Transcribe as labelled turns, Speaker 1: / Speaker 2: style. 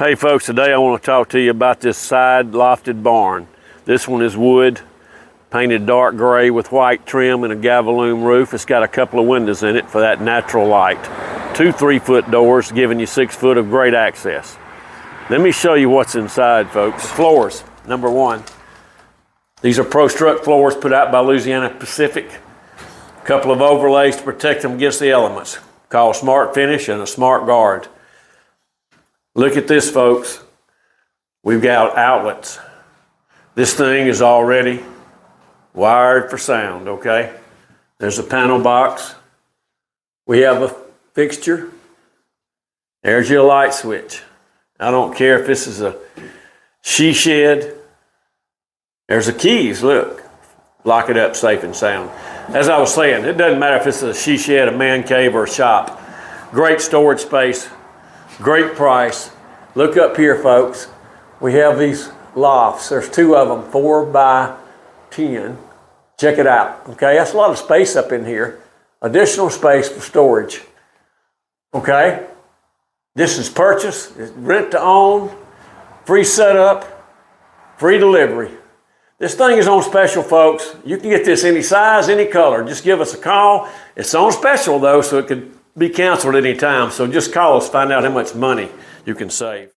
Speaker 1: Hey folks, today I want to talk to you about this side lofted barn. This one is wood, painted dark gray with white trim and a galum roof. It's got a couple of windows in it for that natural light. Two 3-foot doors giving you 6 foot of great access. Let me show you what's inside, folks. Floors, number one. These are Pro-Struct floors put out by Louisiana Pacific. A couple of overlays to protect them against the elements, called Smart Finish and a Smart Guard. Look at this, folks. We've got outlets. This thing is already wired for sound, okay? There's a panel box. We have a fixture. There's your light switch. I don't care if this is a she shed. There's the keys, look. Lock it up safe and sound. As I was saying, it doesn't matter if it's a she shed, a man cave, or a shop. Great storage space. Great price. Look up here, folks. We have these lofts. There's 2 of them, 4 by 10. Check it out. Okay, that's a lot of space up in here. Additional space for storage. Okay, this is purchase, it's rent to own, free setup, free delivery. This thing is on special, folks. You can get this any size, any color. Just give us a call. It's on special though, so it could be canceled any time. So just call us, find out how much money you can save.